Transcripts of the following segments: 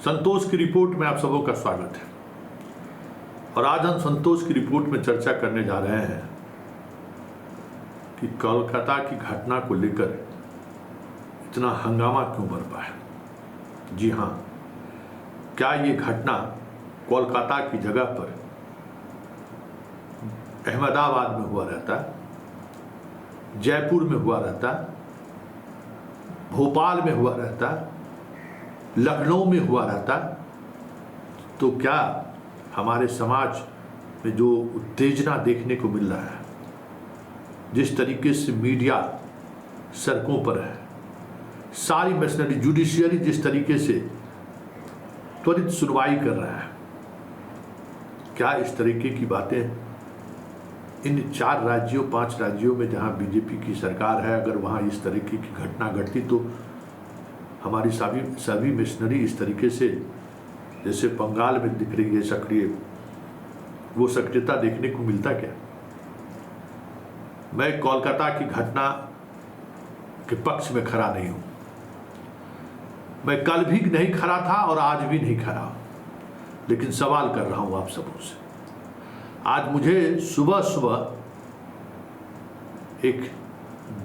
संतोष की रिपोर्ट में आप सबों का स्वागत है। और आज हम संतोष की रिपोर्ट में चर्चा करने जा रहे हैं कि कोलकाता की घटना को लेकर इतना हंगामा क्यों बरपा है। जी हाँ, क्या ये घटना कोलकाता की जगह पर अहमदाबाद में हुआ रहता, जयपुर में हुआ रहता, भोपाल में हुआ रहता, लखनऊ में हुआ रहता, तो क्या हमारे समाज में जो उत्तेजना देखने को मिल रहा है, जिस तरीके से मीडिया सड़कों पर है, सारी मशीनरी जुडिशियरी जिस तरीके से त्वरित सुनवाई कर रहा है, क्या इस तरीके की बातें इन 4 राज्यों 5 राज्यों में जहां बीजेपी की सरकार है, अगर वहां इस तरीके की घटना घटती तो हमारी सभी मिशनरी इस तरीके से जैसे बंगाल में दिख रही है सक्रिय, वो सक्रियता देखने को मिलता क्या। मैं कोलकाता की घटना के पक्ष में खड़ा नहीं हूं। मैं कल भी नहीं खड़ा था और आज भी नहीं खड़ा हूं, लेकिन सवाल कर रहा हूं आप सबों से। आज मुझे सुबह सुबह एक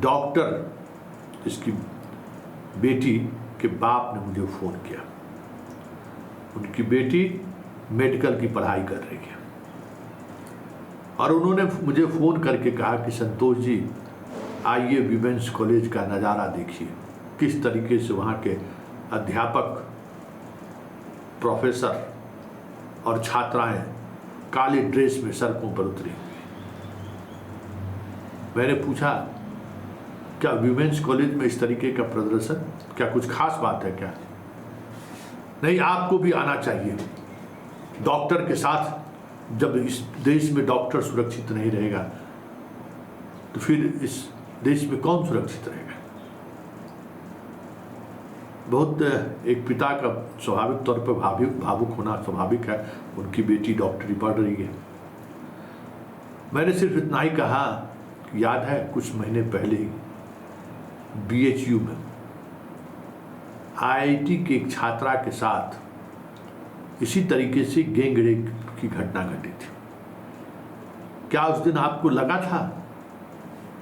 डॉक्टर, जिसकी बेटी के बाप ने मुझे फ़ोन किया। उनकी बेटी मेडिकल की पढ़ाई कर रही है और उन्होंने मुझे फ़ोन करके कहा कि संतोष जी, आइए विमेंस कॉलेज का नज़ारा देखिए, किस तरीके से वहाँ के अध्यापक, प्रोफेसर और छात्राएं काली ड्रेस में सड़कों पर उतरी। मैंने पूछा, क्या विमेंस कॉलेज में इस तरीके का प्रदर्शन क्या कुछ खास बात है क्या? नहीं, आपको भी आना चाहिए। डॉक्टर के साथ जब इस देश में डॉक्टर सुरक्षित नहीं रहेगा तो फिर इस देश में कौन सुरक्षित रहेगा। बहुत एक पिता का स्वाभाविक तौर पर भावुक होना स्वाभाविक है। उनकी बेटी डॉक्टरी पढ़ रही है। मैंने सिर्फ इतना ही कहा, याद है कुछ महीने पहले ही BHU में IIT के एक छात्रा के साथ इसी तरीके से गैंग रेप की घटना घटी थी। क्या उस दिन आपको लगा था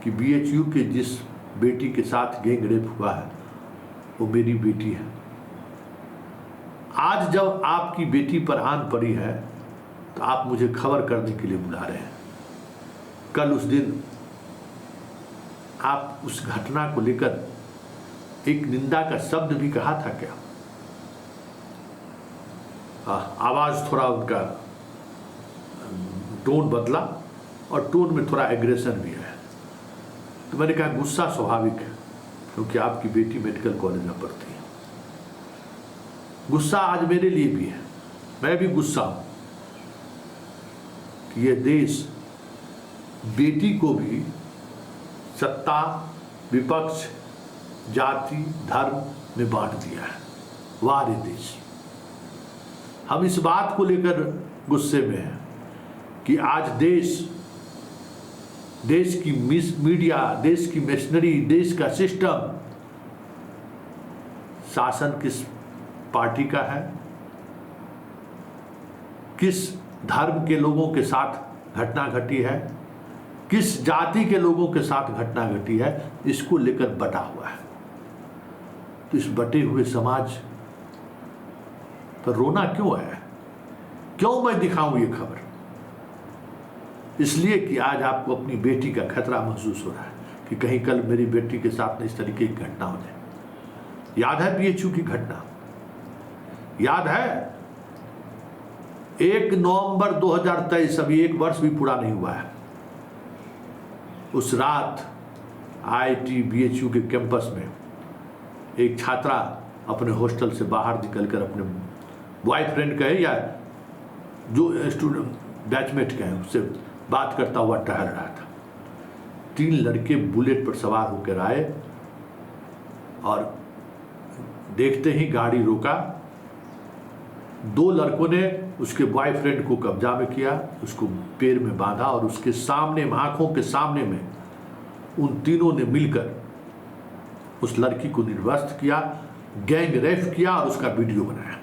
कि BHU के जिस बेटी के साथ गैंग रेप हुआ है वो मेरी बेटी है? आज जब आपकी बेटी पर आन पड़ी है तो आप मुझे खबर करने के लिए बुला रहे हैं। कल उस दिन आप उस घटना को लेकर एक निंदा का शब्द भी कहा था क्या? आवाज थोड़ा उनका टोन बदला और टोन में थोड़ा एग्रेशन भी है। तो मैंने कहा गुस्सा स्वाभाविक है, क्योंकि आपकी बेटी मेडिकल कॉलेज में पढ़ती है। गुस्सा आज मेरे लिए भी है। मैं भी गुस्सा हूं कि यह देश बेटी को भी सत्ता, विपक्ष, जाति, धर्म में बांट दिया है। वाह रे देश! हम इस बात को लेकर गुस्से में हैं कि आज देश की मीडिया, देश की मशीनरी, देश का सिस्टम, शासन किस पार्टी का है, किस धर्म के लोगों के साथ घटना घटी है, किस जाति के लोगों के साथ घटना घटी है, इसको लेकर बटा हुआ है। तो इस बटे हुए समाज पर रोना क्यों है? क्यों मैं दिखाऊं ये खबर? इसलिए कि आज आपको अपनी बेटी का खतरा महसूस हो रहा है कि कहीं कल मेरी बेटी के साथ इस तरीके की घटना हो जाए। याद है BHU की घटना? याद है 1 नवंबर 2023, अभी 1 वर्ष भी पूरा नहीं हुआ है। उस रात IIT BHU के कैंपस में एक छात्रा अपने हॉस्टल से बाहर निकलकर अपने बॉयफ्रेंड कहे या जो स्टूडेंट बैचमेट कहे उससे बात करता हुआ टहल रहा था। 3 लड़के बुलेट पर सवार होकर आए और देखते ही गाड़ी रोका। 2 लड़कों ने उसके बॉयफ्रेंड को कब्जा में किया, उसको पैर में बांधा और उसके सामने, आंखों के सामने में उन तीनों ने मिलकर उस लड़की को निर्वस्त्र किया गैंग रेप किया और उसका वीडियो बनाया।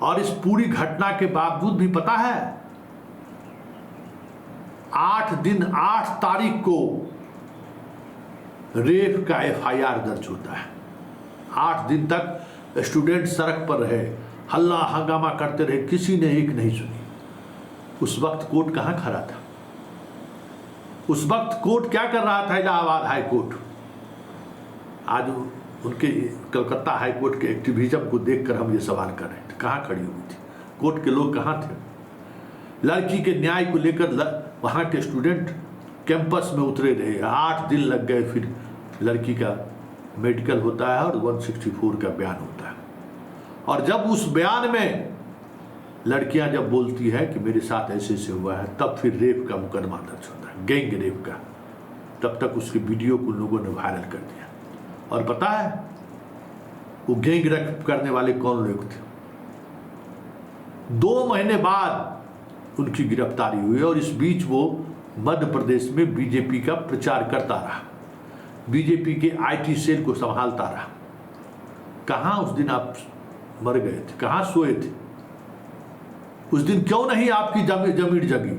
और इस पूरी घटना के बावजूद भी पता है 8 तारीख को रेप का FIR दर्ज होता है। 8 दिन तक स्टूडेंट सड़क पर रहे, हल्ला हंगामा करते रहे, किसी ने एक नहीं सुनी। उस वक्त कोर्ट कहाँ खड़ा था? उस वक्त कोर्ट क्या कर रहा था? Allahabad high court. आज उनके कलकत्ता हाई कोर्ट के एक्टिविज्म को देखकर हम ये सवाल कर रहे थे, कहाँ खड़ी हुई थी? कोर्ट के लोग कहाँ थे? लड़की के न्याय को लेकर वहाँ के स्टूडेंट कैंपस में उतरे रहे। 8 दिन लग गए, फिर लड़की का मेडिकल होता है और 164 का बयान होता है। और जब उस बयान में लड़कियां जब बोलती है कि मेरे साथ ऐसे ऐसे हुआ है, तब फिर रेप का मुकदमा दर्ज होता है, गैंग रेप का। तब तक उसके वीडियो को लोगों ने वायरल कर दिया। और पता है वो गैंग रेप करने वाले कौन लोग थे? 2 महीने बाद उनकी गिरफ्तारी हुई और इस बीच वो मध्य प्रदेश में बीजेपी का प्रचार करता रहा, बीजेपी के IT सेल को संभालता रहा। कहाँ उस दिन आप मर गए थे? कहाँ सोए थे? उस दिन क्यों नहीं आपकी जमीर जगी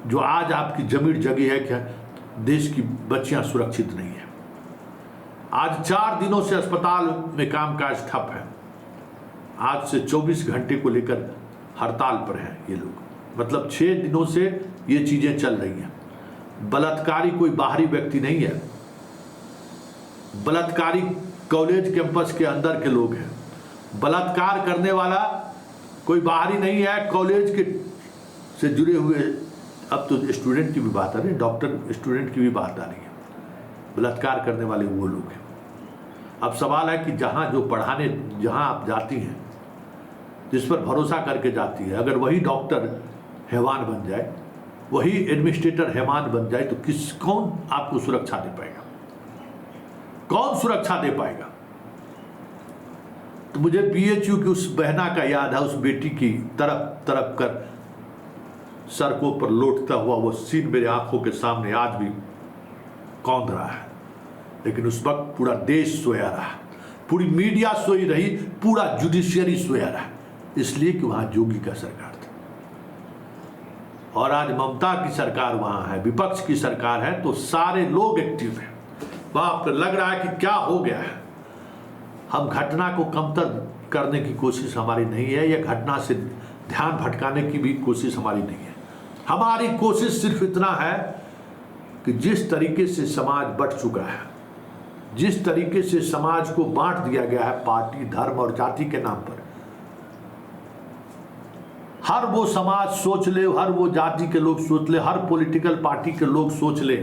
जो आज आपकी जमीर जगी है कि देश की बच्चियां सुरक्षित नहीं है। आज 4 दिनों से अस्पताल में कामकाज ठप है। आज से 24 घंटे को लेकर हड़ताल पर हैं ये लोग। मतलब 6 दिनों से ये चीजें चल रही हैं। बलात्कारी कोई बाहरी व्यक्ति नहीं है, बलात्कारी कॉलेज कैंपस के अंदर के लोग हैं। बलात्कार करने वाला कोई बाहरी नहीं है, कॉलेज के से जुड़े हुए। अब तो स्टूडेंट की भी बात आ रही है, डॉक्टर स्टूडेंट की भी बात आ रही है। बलात्कार करने वाले वो लोग हैं। अब सवाल है कि जहाँ जो पढ़ाने जहाँ आप जाती हैं, जिस पर भरोसा करके जाती है, अगर वही डॉक्टर हैवान बन जाए, वही एडमिनिस्ट्रेटर हैवान बन जाए, तो कौन आपको सुरक्षा दे पाएगा? कौन सुरक्षा दे पाएगा? तो मुझे BHU की उस बहना का याद है, उस बेटी की तरफ तरफ कर सड़कों पर लौटता हुआ वो सीन मेरे आंखों के सामने आज भी कौंध रहा है। लेकिन उस वक्त पूरा देश सोया रहा, पूरी मीडिया सोई रही, पूरा जुडिशियरी सोया रहा, इसलिए कि वहां जोगी का सरकार था। और आज ममता की सरकार वहां है, विपक्ष की सरकार है, तो सारे लोग एक्टिव हैं। वहां पर लग रहा है कि क्या हो गया है। हम घटना को कमतर करने की कोशिश हमारी नहीं है, या घटना से ध्यान भटकाने की भी कोशिश हमारी नहीं है। हमारी कोशिश सिर्फ इतना है कि जिस तरीके से समाज बट चुका है, जिस तरीके से समाज को बांट दिया गया है पार्टी, धर्म और जाति के नाम पर, हर वो समाज सोच ले, हर वो जाति के लोग सोच ले, हर पॉलिटिकल पार्टी के लोग सोच ले।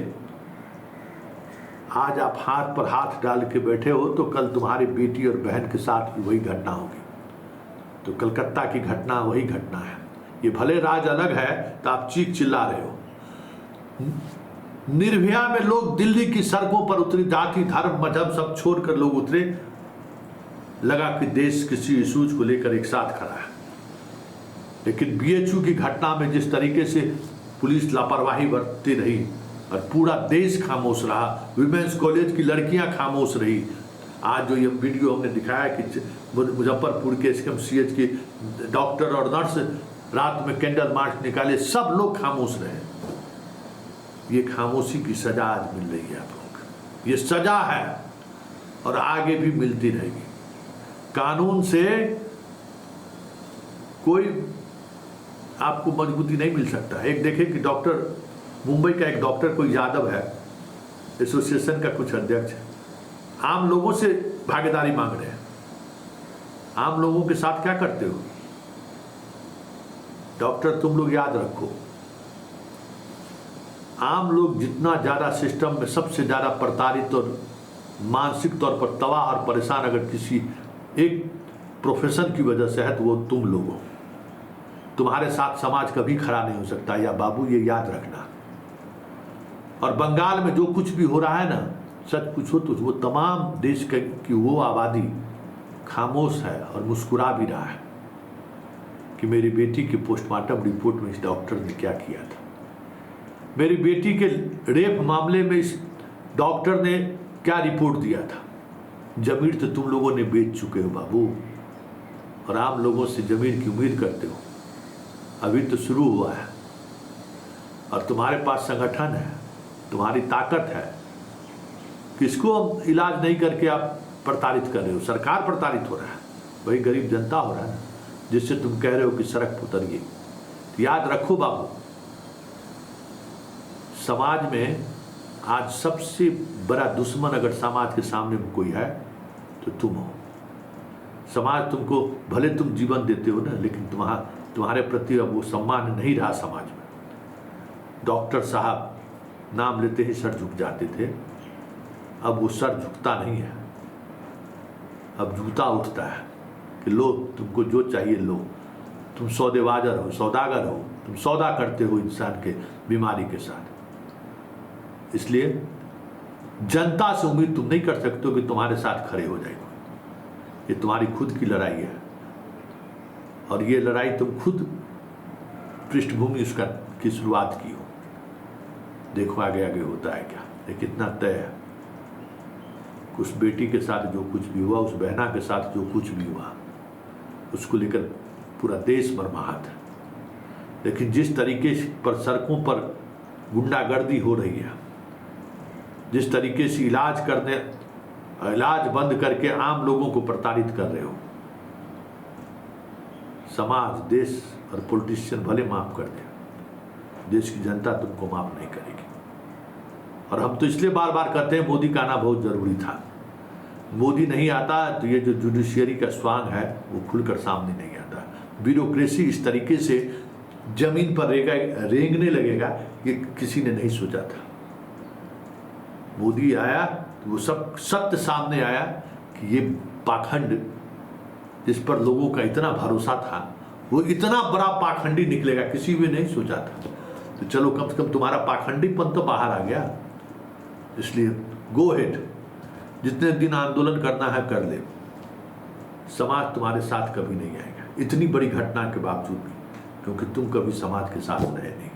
आज आप हाथ पर हाथ डाल के बैठे हो, तो कल तुम्हारी बेटी और बहन के साथ भी वही घटना होगी। तो कलकत्ता की घटना वही घटना है। ये भले राज अलग है, तो आप चीख चिल्ला रहे हो। निर्भया में लोग दिल्ली की सड़कों पर उतरे, जाति धर्म मजहब सब छोड़कर लोग उतरे। लगा कि देश किसी इशूज को लेकर एक साथ खड़ा है। लेकिन BHU की घटना में जिस तरीके से पुलिस लापरवाही बरतती रही और पूरा देश खामोश रहा, विमेंस कॉलेज की लड़कियां खामोश रही। आज जो ये वीडियो हमने दिखाया कि मुजफ्फरपुर के SKMCH की डॉक्टर और नर्स रात में कैंडल मार्च निकाले, सब लोग खामोश रहे। ये खामोशी की सजा आज मिल रही है आप लोगों को। ये सजा है और आगे भी मिलती रहेगी। कानून से कोई आपको मजबूती नहीं मिल सकता। एक देखें कि डॉक्टर, मुंबई का एक डॉक्टर कोई यादव है, एसोसिएशन का कुछ अध्यक्ष है, आम लोगों से भागीदारी मांग रहे हैं। आम लोगों के साथ क्या करते हो? डॉक्टर तुम लोग याद रखो, आम लोग जितना ज़्यादा सिस्टम में सबसे ज़्यादा प्रताड़ित और मानसिक तौर पर तबाह और परेशान अगर किसी एक प्रोफेशन की वजह से है, तो वो तुम लोग हो। तुम्हारे साथ समाज कभी खड़ा नहीं हो सकता, या बाबू ये याद रखना। और बंगाल में जो कुछ भी हो रहा है ना, सच पूछो तो वो तमाम देश की वो आबादी खामोश है और मुस्कुरा भी रहा है कि मेरी बेटी की पोस्टमार्टम रिपोर्ट में इस डॉक्टर ने क्या किया था, मेरी बेटी के रेप मामले में इस डॉक्टर ने क्या रिपोर्ट दिया था। जमीन तो तुम लोगों ने बेच चुके हो बाबू, और आम लोगों से जमीन की उम्मीद करते हो। अभी तो शुरू हुआ है, और तुम्हारे पास संगठन है, तुम्हारी ताकत है, किसको इलाज नहीं करके आप प्रताड़ित कर रहे हो? सरकार प्रताड़ित हो रहा है, वही गरीब जनता हो रहा है, जिससे तुम कह रहे हो कि सड़क पर उतरिए। याद रखो बाबू, समाज में आज सबसे बड़ा दुश्मन अगर समाज के सामने में कोई है तो तुम हो। समाज तुमको, भले तुम जीवन देते हो ना, लेकिन तुम्हारे प्रति अब वो सम्मान नहीं रहा समाज में। डॉक्टर साहब नाम लेते ही सर झुक जाते थे, अब वो सर झुकता नहीं है, अब जूता उठता है कि लो तुमको जो चाहिए लो। तुम सौदेबाजर हो, सौदागर हो, तुम सौदा करते हो इंसान के बीमारी के साथ। इसलिए जनता से उम्मीद तुम नहीं कर सकते हो कि तुम्हारे साथ खड़े हो जाएगा। ये तुम्हारी खुद की लड़ाई है, और ये लड़ाई तुम खुद पृष्ठभूमि उसका की शुरुआत की हो। देखो आगे आगे होता है क्या, ये कितना तय है। उस बेटी के साथ जो कुछ भी हुआ, उस बहना के साथ जो कुछ भी हुआ, उसको लेकर पूरा देश मर्माहत है। लेकिन जिस तरीके पर सड़कों पर गुंडागर्दी हो रही है, जिस तरीके से इलाज बंद करके आम लोगों को प्रताड़ित कर रहे हो, समाज, देश और पॉलिटिशियन भले माफ कर दे, देश की जनता तुमको माफ नहीं करेगी। और हम तो इसलिए बार बार कहते हैं मोदी का आना बहुत जरूरी था। मोदी नहीं आता तो ये जो जुडिशियरी का स्वांग है वो खुलकर सामने नहीं आता। ब्यूरोक्रेसी इस तरीके से जमीन पर रेंगने लगेगा, ये किसी ने नहीं सोचा था। मोदी आया तो वो सब सत्य सामने आया कि ये पाखंड, जिस पर लोगों का इतना भरोसा था, वो इतना बड़ा पाखंडी निकलेगा, किसी भी नहीं सोचा था। तो चलो कम से कम तुम्हारा पाखंडीपन तो बाहर आ गया। इसलिए गो हेड, जितने दिन आंदोलन करना है कर ले, समाज तुम्हारे साथ कभी नहीं आएगा, इतनी बड़ी घटना के बावजूद भी, क्योंकि तुम कभी समाज के साथ रहे नहीं।